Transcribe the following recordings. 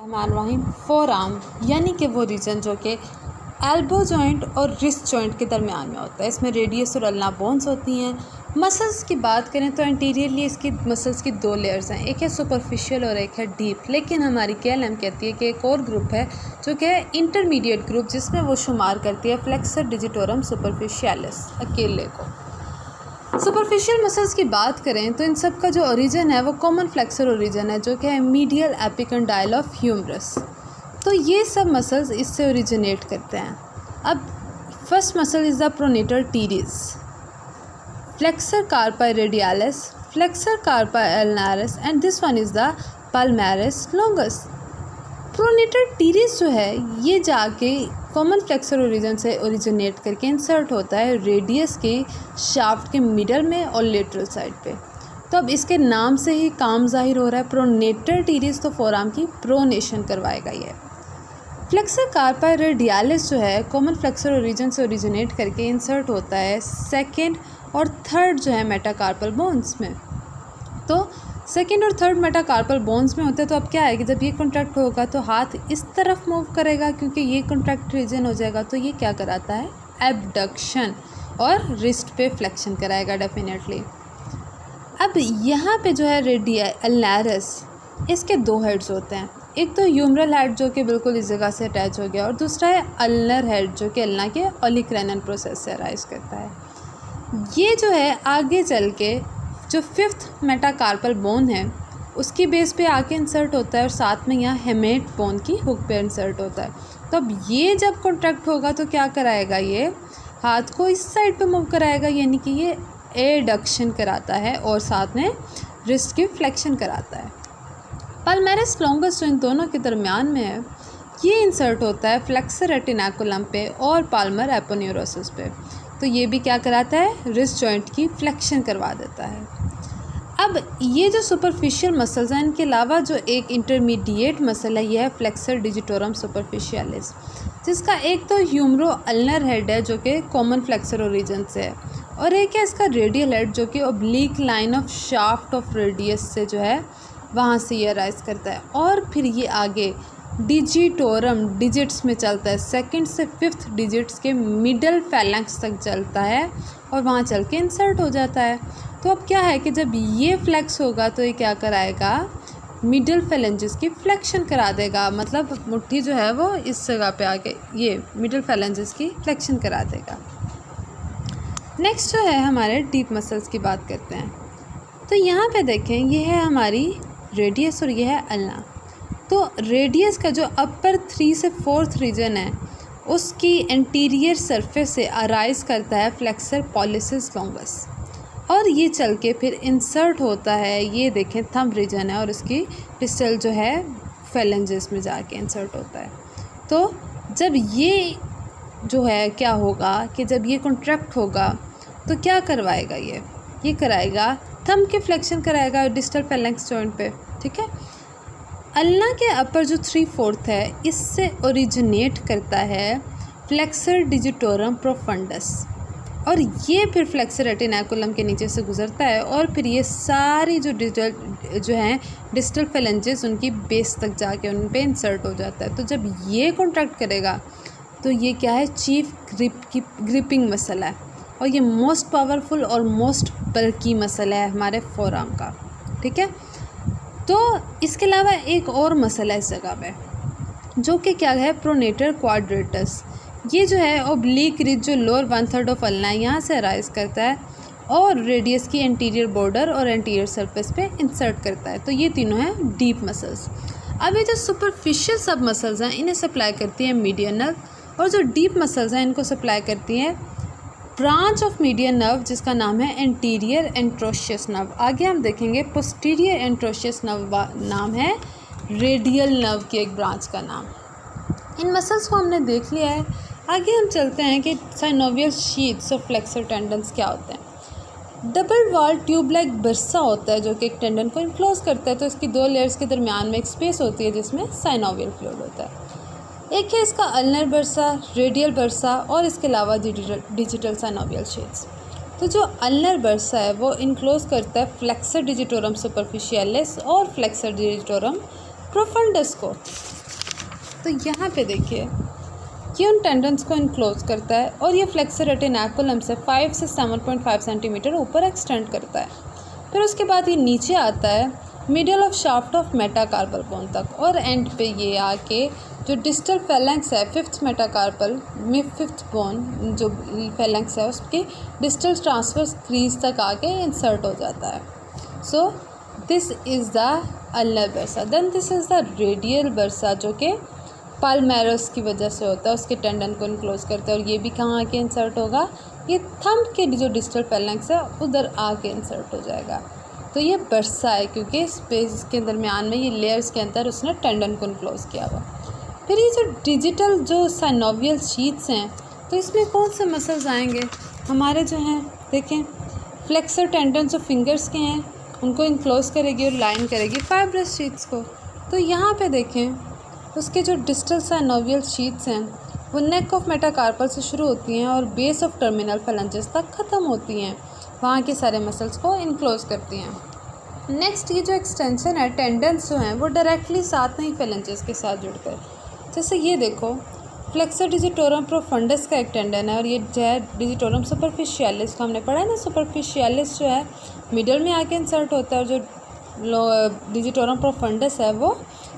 Rahman four arm यानी कि वो रीजन जो कि एल्बो जॉइंट और रिस्ट जॉइंट के दरमियान में होता है। इसमें रेडियस और अल्ना बोन्स होती हैं। मसल्स की बात करें तो इंटीरियरली इसकी मसल्स की दो लेयर्स हैं, एक है सुपरफिशियल और एक है डीप। लेकिन हमारी KLM कहती है कि एक और ग्रुप है जो कि है इंटरमीडिएट ग्रुप, जिसमें वो शुमार करती है फ्लेक्सर डिजिटोरम सुपरफिशियलिस अकेले को। सुपरफिशियल मसल्स की बात करें तो इन सब का जो ओरिजिन है वो कॉमन फ्लेक्सर ओरिजिन है, जो कि है मीडियल एपिकंडाइल ऑफ ह्यूमरस। तो ये सब मसल्स इससे ओरिजिनेट करते हैं। अब first muscle is the pronator teres, flexor carpi radialis, flexor carpi ulnaris and this one is the palmaris longus. Pronator teres जो है ये जाके कॉमन फ्लेक्सर ओरिजिन से ओरिजिनेट करके इंसर्ट होता है रेडियस के शाफ्ट के मिडल में और लेटरल साइड पे। तो अब इसके नाम से ही काम जाहिर हो रहा है, प्रोनेटर टीरीज तो फोरआर्म की प्रोनेशन करवाएगा ये। फ्लेक्सर कार्पाई रेडियालिस जो है कॉमन फ्लेक्सर ओरिजिन से ओरिजिनेट करके इंसर्ट होता है सेकेंड और थर्ड जो है मेटाकार्पल बोन्स में। तो सेकेंड और थर्ड मेटाकार्पल बोन्स में होते हैं। तो अब क्या है कि जब ये कॉन्ट्रैक्ट होगा तो हाथ इस तरफ मूव करेगा, क्योंकि ये कॉन्ट्रैक्ट रीजन हो जाएगा। तो ये क्या कराता है, एबडक्शन, और रिस्ट पे फ्लेक्शन कराएगा डेफिनेटली। अब यहाँ पे जो है रेडिया अल्नारिस, इसके दो हेड्स होते हैं, एक तो ह्यूमरल हेड जो कि बिल्कुल इस जगह से अटैच हो गया, और दूसरा है अल्नर हेड जो कि अल्ना के ओलिक्रेनन प्रोसेस से अराइज करता है। ये जो है आगे चल के जो फिफ्थ मेटाकार्पल बोन है उसकी बेस पे आके इंसर्ट होता है, और साथ में यहाँ हेमेट बोन की हुक पे इंसर्ट होता है। तो अब ये जब कॉन्ट्रैक्ट होगा तो क्या कराएगा, ये हाथ को इस साइड पे मूव कराएगा, यानी कि ये एडक्शन कराता है और साथ में रिस्ट की फ्लेक्शन कराता है। पाल्मेरिस लॉन्गस जो इन दोनों के दरमियान में है ये इंसर्ट होता है फ्लेक्सर रेटिनाकुलम पे और पाल्मर एपोन्यूरोसिस पे। तो ये भी क्या कराता है, रिस्ट जॉइंट की फ्लेक्शन करवा देता है। अब ये जो सुपरफिशियल मसल्स हैं इनके अलावा जो एक इंटरमीडिएट मसल है यह है फ्लेक्सर डिजिटोरम सुपरफिशियलिस, जिसका एक तो ह्यूमरो अल्नर हेड है जो कि कॉमन फ्लेक्सर ओरिजिन से है, और एक है इसका रेडियल हेड जो कि oblique line of shaft of radius से जो है वहाँ से ये राइज करता है। और फिर ये आगे डिजिटोरम डिजिट्स में चलता है, सेकंड से फिफ्थ डिजिट्स के मिडल फैलेंक्स तक चलता है और वहाँ चल के इंसर्ट हो जाता है। तो अब क्या है कि जब ये फ्लेक्स होगा तो ये क्या कराएगा, मिडल फैलेंजेस की फ्लेक्शन करा देगा, मतलब मुट्ठी जो है वो इस जगह पे आके ये मिडल फैलेंजेस की फ्लेक्शन करा देगा। नेक्स्ट जो है हमारे डीप मसल्स की बात करते हैं। तो यहाँ पे देखें ये है हमारी रेडियस और ये है अल्ना। तो रेडियस का जो अपर 3 से 4th रीजन है उसकी एंटीरियर सरफेस से अराइज करता है फ्लेक्सर पॉलिसिस लॉन्गस, और ये चल के फिर इंसर्ट होता है, ये देखें थंब रीजन है और इसकी डिस्टल जो है फेलेंजेस में जाके इंसर्ट होता है। तो जब ये जो है क्या होगा कि जब ये कॉन्ट्रैक्ट होगा तो क्या करवाएगा, ये कराएगा थंब के फ्लेक्शन कराएगा डिस्टल फेलेंक्स जॉइंट पे, ठीक है। अल्ना के अपर जो 3/4 है इससे ओरिजिनेट करता है फ्लेक्सर डिजिटोरम प्रोफंडस, और ये फिर फ्लेक्सर रेटिनाकुलम के नीचे से गुजरता है और फिर ये सारी जो हैं डिस्टल फेलेंजेस उनकी बेस तक जाके उन पे इंसर्ट हो जाता है। तो जब ये कॉन्ट्रैक्ट करेगा तो ये क्या है, चीफ ग्रिपिंग मसल है, और ये मोस्ट पावरफुल और मोस्ट बल्की मसल है हमारे फोरआर्म का, ठीक है। तो इसके अलावा एक और मसल है इस जगह पे जो कि क्या है, प्रोनेटर क्वाड्रेटस। ये जो है ओब्लिक रिज जो लोअर 1/3 ऑफ अल्ना है यहाँ से अराइज करता है और रेडियस की एंटीरियर बॉर्डर और एंटीरियर सरफेस पे इंसर्ट करता है। तो ये तीनों हैं डीप मसल्स। अब ये जो सुपरफिशियल सब मसल्स हैं इन्हें सप्लाई करती है मीडियन नर्व, और जो डीप मसल्स हैं इनको सप्लाई करती है ब्रांच ऑफ मीडियन नर्व जिसका नाम है एंटीरियर एंट्रोशियस नर्व। आगे हम देखेंगे पोस्टीरियर एंट्रोशियस नर्व नाम है रेडियल नर्व की एक ब्रांच का नाम। इन मसल्स को हमने देख लिया है, आगे हम चलते हैं कि साइनोवियल शीथ्स और फ्लेक्सर टेंडन्स क्या होते हैं। Double wall tube like bursa होता है जो कि एक टेंडन को इनक्लोज करता है। तो इसकी दो लेयर्स के दरमियान में एक स्पेस होती है जिसमें साइनोवियल फ्लूइड होता है। एक है इसका अल्नर बर्सा, रेडियल बर्सा, और इसके अलावा डिजिटल साइनोवियल शीथ्स। तो जो अल्नर बर्सा है वो इनक्लोज करता है फ्लेक्सर डिजिटोरम सुपरफिशियलिस और फ्लेक्सर डिजिटोरम प्रोफंडस को। तो यहाँ पे देखिए ये उन टेंडन्स को इनक्लोज करता है और ये फ्लेक्सर रेटिनाकुलम से 5 से 7.5 सेंटीमीटर ऊपर एक्सटेंड करता है। फिर उसके बाद ये नीचे आता है middle of shaft of metacarpal bone तक और एंड पे ये आके जो डिस्टल फेलेंक्स है फिफ्थ मेटाकार्पल में फिफ्थ बोन जो फेलेंक्स है उसके डिस्टल ट्रांसवर्स क्रीज तक आके इंसर्ट हो जाता है। So this is the ulnar bursa. Then this is the radial bursa जो कि पाल्मेरस की वजह से होता है, उसके टेंडन को इनक्लोज करता है और ये भी कहाँ आके इंसर्ट होगा, ये थंब के जो डिस्टल फेलेंक्स है उधर आके इंसर्ट हो जाएगा। तो ये बर्सा है क्योंकि स्पेस के दरमियान में ये लेयर्स के अंदर उसने टेंडन को इनक्लोज किया हुआ। फिर ये जो डिजिटल जो साइनोवियल शीट्स हैं तो इसमें कौन से मसल्स आएंगे हमारे जो हैं, देखें फ्लेक्सर टेंडन जो फिंगर्स के हैं उनको इनक्लोज करेगी और लाइन करेगी फाइब्रस शीट्स को। तो यहाँ पे देखें उसके जो डिस्टल साइनोवियल शीट्स हैं वो नेक ऑफ मेटाकार्पल से शुरू होती हैं और बेस ऑफ टर्मिनल फेलेंजेस तक ख़त्म होती हैं, वहाँ के सारे मसल्स को इनक्लोज करती हैं। नेक्स्ट ये जो एक्सटेंशन है टेंडन्स जो हैं वो डायरेक्टली साथ नहीं फेलेंजेस के साथ जुड़कर, जैसे ये देखो फ्लेक्सर डिजिटोरम प्रोफंडस का एक टेंडन है और ये जो है डिजिटोरम सुपरफिशियलिस को हमने पढ़ा है ना, सुपरफिशियलिस जो है मिडल में आके इंसर्ट होता है और जो डिजिटोरम प्रोफंडस है वो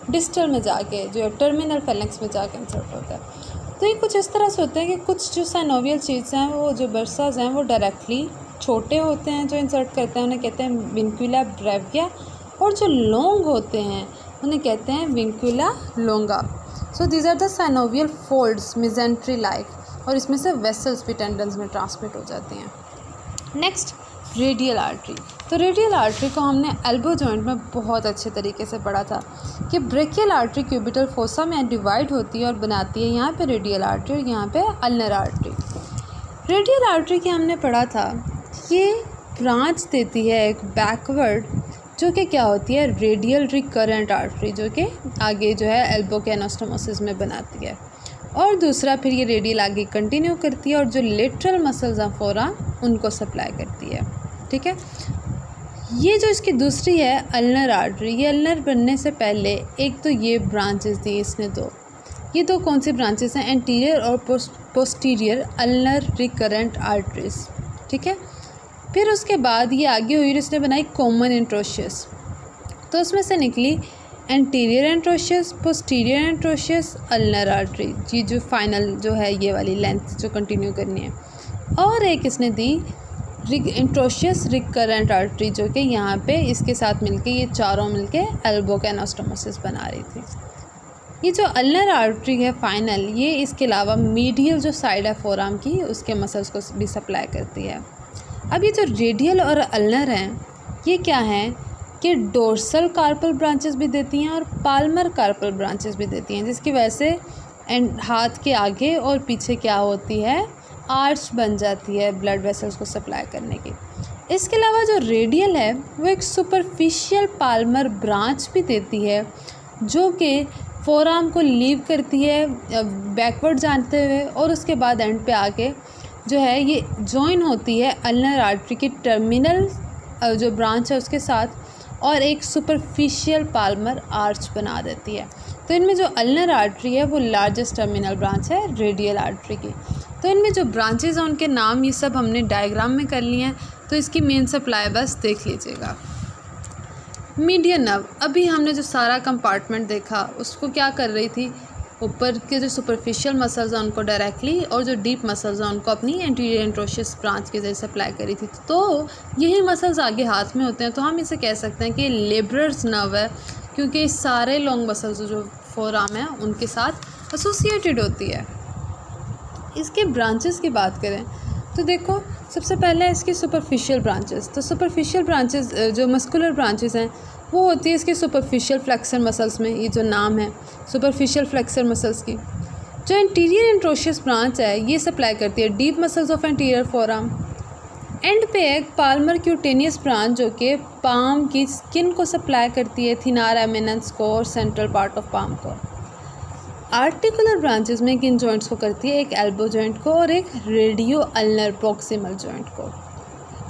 डिस्टल में जाके जो टर्मिनल फेलेंक्स में जाके इंसर्ट होता है। तो ये कुछ इस तरह से होते हैं कि कुछ जो साइनोवियल शीट्स हैं वो जो बर्साज हैं वो डायरेक्टली छोटे होते हैं जो इंसर्ट करते हैं उन्हें कहते हैं विंक्यूला ब्रेविया, और जो लॉन्ग होते हैं उन्हें कहते हैं vincula longa. So these are the synovial folds mesentery like, और इसमें से वेसल्स भी टेंडन्स में ट्रांसमिट हो जाती हैं। Next radial artery. तो रेडियल आर्टरी को हमने एल्बो जॉइंट में बहुत अच्छे तरीके से पढ़ा था कि ब्रेकियल आर्टरी क्यूबिटल फोसा में डिवाइड होती है और बनाती है यहाँ पे रेडियल आर्टरी और यहाँ पे अल्नर आर्टरी। रेडियल आर्टरी की हमने पढ़ा था ये ब्रांच देती है एक बैकवर्ड जो कि क्या होती है रेडियल रिकरेंट आर्टरी, जो कि आगे जो है एल्बो के एनास्टोमोसिस में बनाती है, और दूसरा फिर ये रेडियल आगे कंटिन्यू करती है और जो लेटरल मसल्स हैं फोरा उनको सप्लाई करती है। ठीक है, ये जो इसकी दूसरी है अल्नर आर्टरी, ये अल्नर बनने से पहले एक तो ये ब्रांचेस दी इसने दो, ये दो कौन सी ब्रांचेस हैं एंटीरियर और पोस्टीरियर अल्नर रिकरेंट आर्टरीज। ठीक है, फिर उसके बाद ये आगे हुई और इसने बनाई कॉमन इंट्रोशियस, तो उसमें से निकली एंटीरियर एंट्रोशियस, पोस्टीरियर एंट्रोशियस, अल्नर आर्टरी, जी जो फाइनल जो है ये वाली लेंथ जो कंटिन्यू करनी है, और एक इसने दी इंट्रोशियस रिकरेंट आर्टरी जो कि यहाँ पे इसके साथ मिलके ये चारों मिलके एल्बो का एनास्टोमोसिस बना रही थी। ये जो अल्नर आर्टरी है फाइनल, ये इसके अलावा मीडियल जो साइड है फोरआर्म की उसके मसल्स को भी सप्लाई करती है। अब ये जो रेडियल और अल्नर हैं ये क्या हैं कि डोर्सल कार्पल ब्रांचेस भी देती हैं और पाल्मर कार्पल ब्रांचेस भी देती हैं, जिसकी वजह से हाथ के आगे और पीछे क्या होती है आर्च बन जाती है ब्लड वेसल्स को सप्लाई करने की। इसके अलावा जो रेडियल है वो एक सुपरफिशियल पाल्मर ब्रांच भी देती है जो कि फोरआर्म को लीव करती है बैकवर्ड जाते हुए, और उसके बाद एंड पे आके जो है ये जॉइन होती है अल्नर आर्टरी की टर्मिनल जो ब्रांच है उसके साथ, और एक सुपरफिशियल पाल्मर आर्च बना देती है। तो इनमें जो अल्नर आर्टरी है वो लार्जेस्ट टर्मिनल ब्रांच है रेडियल आर्टरी की। तो इनमें जो ब्रांचेज हैं उनके नाम ये सब हमने डायग्राम में कर लिए हैं, तो इसकी मेन सप्लाई बस देख लीजिएगा। मीडियन नर्व, अभी हमने जो सारा कंपार्टमेंट देखा उसको क्या कर रही थी, ऊपर के जो सुपरफिशियल मसल्स हैं उनको डायरेक्टली और जो डीप मसल्स हैं उनको अपनी एंटीरियर एंट्रोशियस ब्रांच के जरिए सप्लाई करी थी। तो यही मसल्स आगे हाथ में होते हैं, तो हम इसे कह सकते हैं कि लेबरर्स नर्व है, क्योंकि सारे लॉन्ग मसल्स जो फोरआर्म है उनके साथ एसोसिएटेड होती है। इसके ब्रांचेस की बात करें तो देखो सबसे पहले है इसकी सुपरफिशियल ब्रांचेस। तो सुपरफिशियल ब्रांचेस जो मस्कुलर ब्रांचेस हैं वो होती है इसके सुपरफिशियल फ्लेक्सर मसल्स में, ये जो नाम है सुपरफिशियल फ्लेक्सर मसल्स की। जो इंटीरियर एंट्रोशियस ब्रांच है ये सप्लाई करती है deep muscles of anterior forearm. And पे एक पाल्मर क्यूटेनियस ब्रांच जो कि पाम की स्किन को सप्लाई करती है, थिनार एमिनेंस को और सेंट्रल पार्ट ऑफ पाम को। आर्टिकुलर ब्रांचेस में किन जॉइंट्स को करती है, एक एल्बो जॉइंट को और एक रेडियो अल्नर प्रॉक्सिमल जॉइंट को।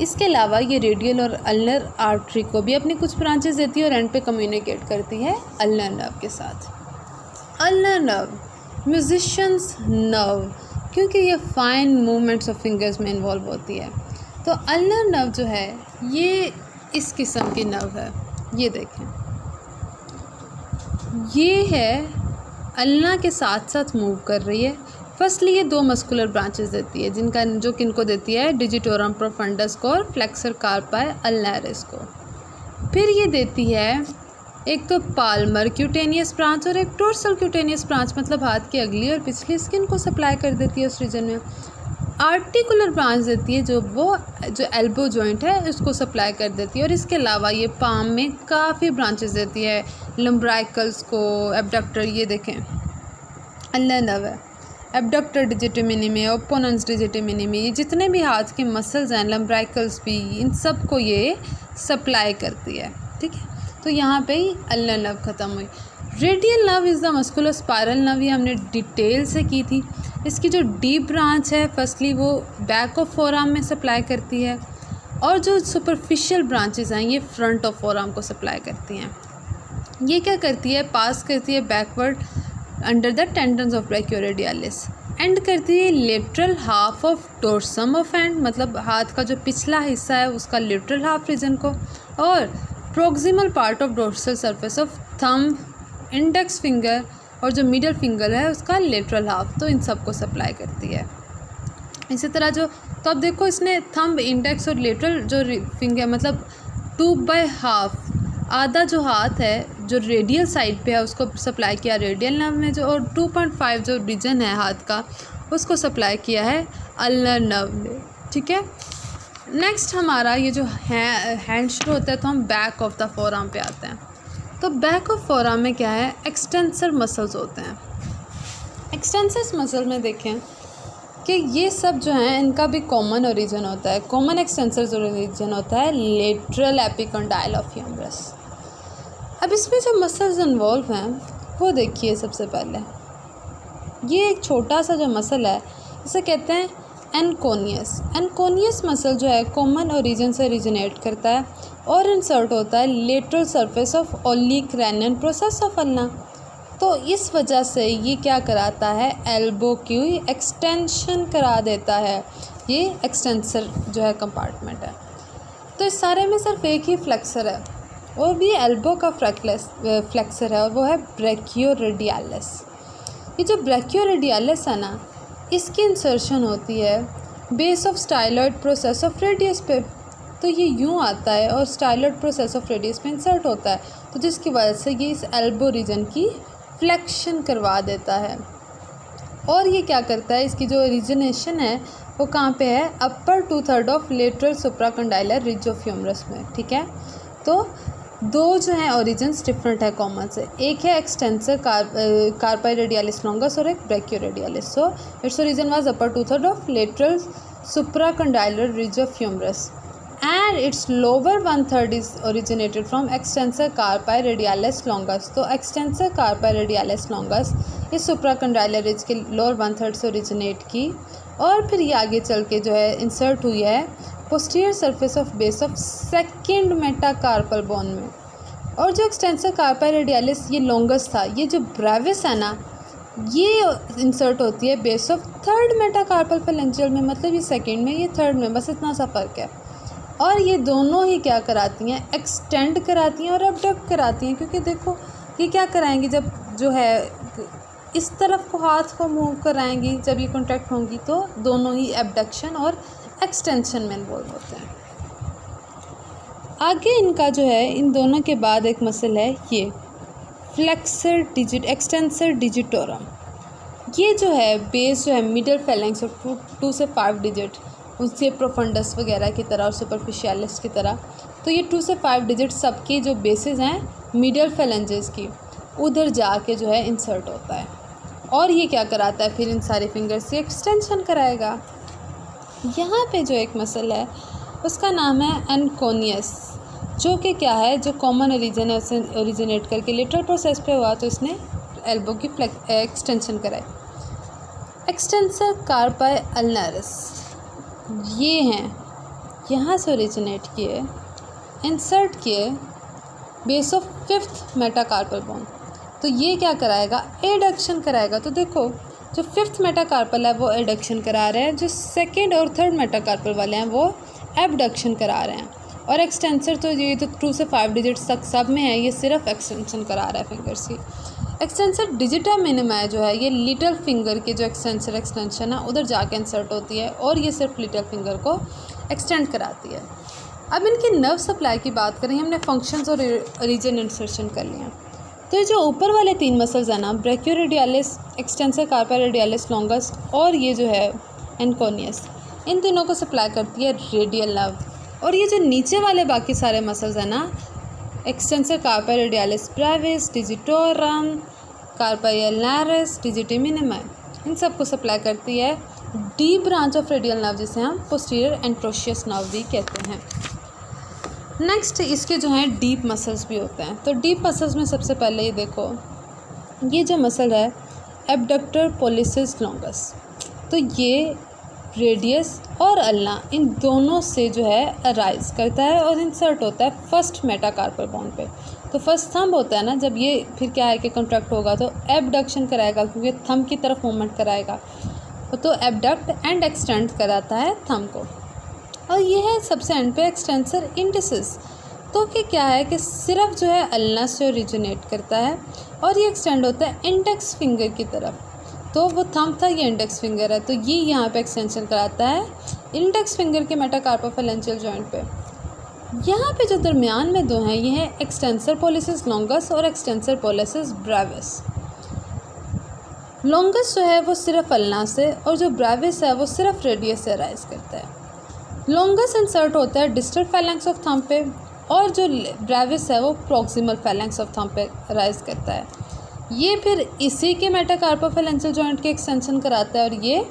इसके अलावा ये रेडियल और अल्नर आर्टरी को भी अपनी कुछ ब्रांचेस देती है और एंड पे कम्युनिकेट करती है अल्नर नर्व के साथ। अल्नर नर्व, म्यूजिशियंस नर्व, क्योंकि ये फाइन मूवमेंट्स ऑफ फिंगर्स में इन्वॉल्व होती है। तो अल्नर नर्व जो है ये इस किस्म की नर्व है, ये देखें, ये है अल्ना के साथ साथ मूव कर रही है। फर्स्टली ये 2 मस्कुलर ब्रांचेस देती है जो किनको देती है, डिजिटोरम प्रोफंडस को और फ्लेक्सर कार्पाई अल्नरिस को। फिर ये देती है एक तो पाल्मर क्यूटेनियस ब्रांच और एक डोर्सल क्यूटेनियस ब्रांच, मतलब हाथ की अगली और पिछली स्किन को सप्लाई कर देती है उस रीजन में। आर्टिकुलर ब्रांच देती है जो एल्बो जॉइंट है उसको सप्लाई कर देती है। और इसके अलावा ये पाम में काफ़ी ब्रांचेस देती है, लम्ब्राइकल्स को, एबडक्टर, ये देखें अल्नर नर्व है, abductor digiti minimi, opponens digiti minimi, ये जितने भी हाथ के मसल्स हैं, लम्ब्राइकल्स भी, इन सब को ये सप्लाई करती है। ठीक है, तो यहाँ पे ही अल्नर नर्व ख़त्म हुई। Radial nerve is the muscular spiral nerve, ये हमने डिटेल से की थी। इसकी जो डीप ब्रांच है फर्स्टली वो बैक ऑफ फोरआर्म में सप्लाई करती है, और जो सुपरफिशियल ब्रांचेस हैं ये फ्रंट ऑफ फोरआर्म को सप्लाई करती हैं। ये क्या करती है, पास करती है backward under the tendons of brachioradialis, end करती है lateral half of dorsum of hand, मतलब हाथ का जो पिछला हिस्सा है उसका लेटरल हाफ रीजन को, और proximal part of dorsal surface of thumb, index finger और जो मिडल फिंगर है उसका लेटरल हाफ, तो इन सब को सप्लाई करती है। इसी तरह तो अब देखो इसने थंब, इंडेक्स और लेटरल जो फिंगर, मतलब 2/2 आधा जो हाथ है जो रेडियल साइड पे है उसको सप्लाई किया रेडियल नर्व में, और 2.5 जो रीजन है हाथ का उसको सप्लाई किया है अल्नर नर्व ने। ठीक है, नेक्स्ट हमारा ये जो हैंड शुरू होता है तो हम बैक ऑफ द फोरआर्म पे आते हैं। तो बैक ऑफ फोरआर्म में क्या है, एक्सटेंसर मसल्स होते हैं। एक्सटेंसर्स मसल में देखें कि ये सब जो हैं इनका भी कॉमन ओरिजिन होता है। कॉमन एक्सटेंसर्स ओरिजिन होता है लेटरल एपिकॉन्डाइल ऑफ ह्यूमरस। अब इसमें जो मसल्स इन्वॉल्व हैं वो देखिए, सबसे पहले ये एक छोटा सा जो मसल है इसे कहते हैं एनकोनियस। एनकोनियस मसल जो है कॉमन ओरिजिन से ओरिजिनेट करता है और इंसर्ट होता है lateral surface of olecranon process of ulna. तो इस वजह से ये क्या कराता है, एल्बो की एक्सटेंशन करा देता है। ये एक्सटेंसर जो है कंपार्टमेंट है। तो इस सारे में सिर्फ एक ही फ्लेक्सर है और भी एल्बो का फ्लेक्सर है और वो है ब्रैकियोरेडियलिस। ये जो ब्रैकियोरेडियलिस है ना, इसकी इंसर्शन होती है base of styloid process of radius पे। तो ये यूँ आता है और स्टाइलॉइड प्रोसेस ऑफ रेडियस पे इंसर्ट होता है, तो जिसकी वजह से ये इस एल्बो रीजन की फ्लेक्शन करवा देता है। और ये क्या करता है, इसकी जो ओरिजिनेशन है वो कहाँ पे है, upper 2/3 of lateral supracondylar ridge of humerus में। ठीक है, तो दो जो हैं ओरिजिन्स डिफरेंट है कॉमन से, एक है एक्सटेंसर कार्पाई रेडियलिस लॉन्गस और एक brachioradialis. So its origin was upper 2/3 of lateral supracondylar ridge of humerus and its lower 1/3 is originated from extensor carpi radialis longus। तो extensor carpi radialis longus इस सुप्राकंडाइलर ridge के lower 1/3 से originate की और फिर ये आगे चल के जो है इंसर्ट हुई है posterior surface of base of second metacarpal bone में। और जो एक्सटेंसर कार्पाई रेडियलिस ये लॉन्गस था, ये जो ब्रेविस है ना, ये इंसर्ट होती है बेस ऑफ थर्ड मेटाकार्पल फेलेंजियल में, मतलब ये सेकेंड में, ये थर्ड में, बस इतना सा फ़र्क है। और ये दोनों ही क्या कराती हैं, एक्सटेंड कराती हैं और अबडक्ट कराती हैं। क्योंकि देखो ये क्या कराएंगी, जब जो है इस तरफ को हाथ को मूव कराएंगी, जब ये कॉन्ट्रैक्ट होंगी तो दोनों ही एबडक्शन और एक्सटेंशन में इन्वॉल्व होते हैं। आगे इनका जो है, इन दोनों के बाद एक मसल है ये फ्लेक्सर डिजिट एक्सटेंसर डिजिटोरम। ये जो है बेस जो है मिडल फेलेंक्स और 2 से 5 डिजिट उससे प्रोफंडस वगैरह की तरह और सुपरफिशियलिस की तरह, तो ये 2 से 5 डिजिट सबकी जो बेसिस हैं मिडल फेलेंजेस की, उधर जाके जो है इंसर्ट होता है। और ये क्या कराता है, फिर इन सारे फिंगर्स से एक्सटेंशन कराएगा। यहाँ पे जो एक मसल है उसका नाम है एनकोनियस, जो कि क्या है, जो कॉमन ओरिजिन है उससे ओरिजिनेट करके लेटरल प्रोसेस पे हुआ, तो इसने एल्बो की एक्सटेंशन कराई। एक्सटेंसर कार्पाई अल्नरिस ये हैं, यहाँ से ओरिजिनेट किए, इंसर्ट किए base of 5th metacarpal bone. तो ये क्या कराएगा, एडक्शन कराएगा। तो देखो जो 5th मेटाकार्पल है वो एडक्शन करा रहे हैं, जो 2nd और 3rd मेटाकार्पल वाले हैं वो एबडक्शन करा रहे हैं। और एक्सटेंसर तो ये तो 2 से 5 डिजिट्स तक सब में है, ये सिर्फ एक्सटेंशन करा रहा है फिंगर्स की। एक्सटेंसर डिजिटा मिनिमा जो है ये लिटिल फिंगर की जो एक्सटेंसर एक्सटेंशन है उधर जाके इंसर्ट होती है और ये सिर्फ लिटिल फिंगर को एक्सटेंड कराती है। अब इनकी नर्व सप्लाई की बात करें, हमने फंक्शंस और रीजन इंसर्शन कर लिया। तो जो ऊपर वाले 3 मसल्स हैं ना, ब्रैकियोरेडियालिस, एक्सटेंसर कार्पा रेडियालिस लॉन्गस और ये जो है एनकोनियस, इन तीनों को सप्लाई करती है रेडियल नर्व। और ये जो नीचे वाले बाकी सारे मसल्स हैं ना, extensor carpi radialis brevis, digitorum, carpi ulnaris, digiti minimi, इन सब को सप्लाई करती है deep branch of radial nerve जिसे हम पोस्टीरियर एंट्रोशियस नर्व भी कहते हैं। नेक्स्ट इसके जो हैं डीप मसल्स भी होते हैं। तो डीप मसल्स में सबसे पहले ये देखो, ये जो मसल है एब्डक्टर पोलिसिस लॉन्गस, तो ये रेडियस और अल्ना इन दोनों से जो है अराइज करता है और इंसर्ट होता है फर्स्ट मेटाकार्पल बोन पे। तो फर्स्ट थंब होता है ना, जब ये फिर क्या है कि कंट्रैक्ट होगा तो एबडक्शन कराएगा क्योंकि थंब की तरफ मूवमेंट कराएगा, तो एबडक्ट एंड एक्सटेंड कराता है थंब को। और ये है सबसे एंड पे एक्सटेंसर इंडिसिस, तो कि क्या है कि सिर्फ जो है अल्ना से ओरिजिनेट करता है और ये एक्सटेंड होता है इंडेक्स फिंगर की तरफ। तो वो थंब था, ये इंडेक्स फिंगर है, तो ये यहाँ पे एक्सटेंशन कराता है इंडेक्स फिंगर के मेटाकार्पोफेरेंशियल जॉइंट पे। यहाँ पे जो दरमियान में दो हैं ये है एक्सटेंसर पोलिसिस लॉन्गस और एक्सटेंसर पोलिसिस ब्रेविस। लॉन्गस जो है वो सिर्फ अल्ना से और जो ब्रेविस है वो सिर्फ रेडियस से राइज करता है। लॉन्गस इंसर्ट होता है डिस्टल फैलेंक्स ऑफ थंब पे और जो ब्रेविस है वो प्रॉक्सिमल फैलेंक्स ऑफ थंब पे राइज करता है। ये फिर इसी के मेटाकार्पोफेरेंशियल जॉइंट की एक्सटेंशन कराता है और ये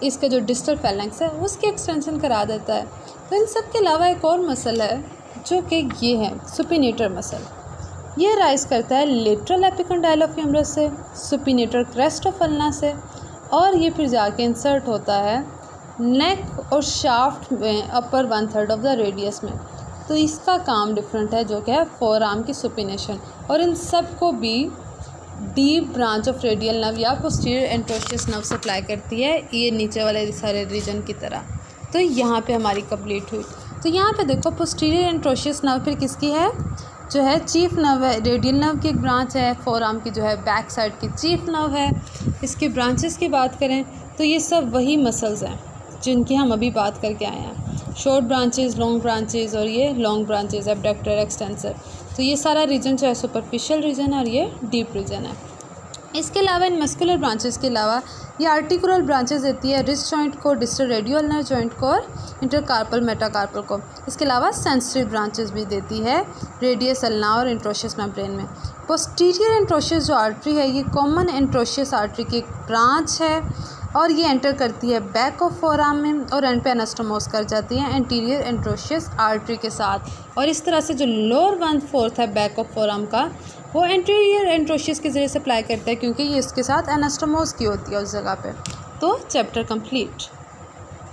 इसका जो डिस्टल फैलेंक्स है उसकी एक्सटेंशन करा देता है। तो इन सब के अलावा एक और मसल है जो कि ये है सुपिनेटर मसल। ये राइज करता है लेटरल एपिकंडाइल ऑफ ह्यूमरस से, सुपिनेटर क्रेस्ट ऑफ अल्ना से, और ये फिर जाके इंसर्ट होता है नेक और शाफ्ट में अपर 1/3 ऑफ द रेडियस में। तो इसका काम डिफरेंट है जो कि है फोर आर्म की सुपिनेशन। और इन सब को भी deep branch of radial nerve या पोस्टीरियर एंट्रोशियस नर्व सप्लाई करती है, ये नीचे वाले सारे रीजन की तरह। तो यहाँ पे हमारी कंप्लीट हुई। तो यहाँ पे देखो पोस्टीरियर एंट्रोशियस नर्व फिर किसकी है, जो है चीफ नर्व है, रेडियल नर्व की एक ब्रांच है, फोर आर्म की जो है बैक साइड की चीफ नर्व है। इसके ब्रांचेस की बात करें तो ये सब वही मसल्स हैं जिनकी हम अभी बात करके आए हैं, शॉर्ट ब्रांचेस, लॉन्ग ब्रांचेस और ये लॉन्ग ब्रांचेस, एब्डक्टर, एक्सटेंसर। तो ये सारा रीजन जो है सुपरफिशियल रीजन है और ये डीप रीजन है। इसके अलावा इन मस्कुलर ब्रांचेस के अलावा ये आर्टिकुलर ब्रांचेस देती है रिस्ट जॉइंट को, डिस्टल रेडियो अल्नर जॉइंट को और इंटरकार्पल मेटाकार्पल को। इसके अलावा सेंसरी ब्रांचेस भी देती है रेडियस अल्ना और इंट्रोशियस मेम्ब्रेन में। पोस्टीरियर एंट्रोशियस जो आर्टरी है ये कॉमन एंट्रोशियस आर्टरी की एक ब्रांच है और ये एंटर करती है बैक ऑफ फोरआर्म में और एंड पे एनास्टोमोस कर जाती है एंटीरियर एंट्रोशियस आर्टरी के साथ। और इस तरह से जो लोअर 1/4 है बैक ऑफ फोरआर्म का वो एंटीरियर एंट्रोशियस के ज़रिए सप्लाई करता है क्योंकि ये इसके साथ एनास्टोमोस की होती है उस जगह पे। तो चैप्टर कंप्लीट।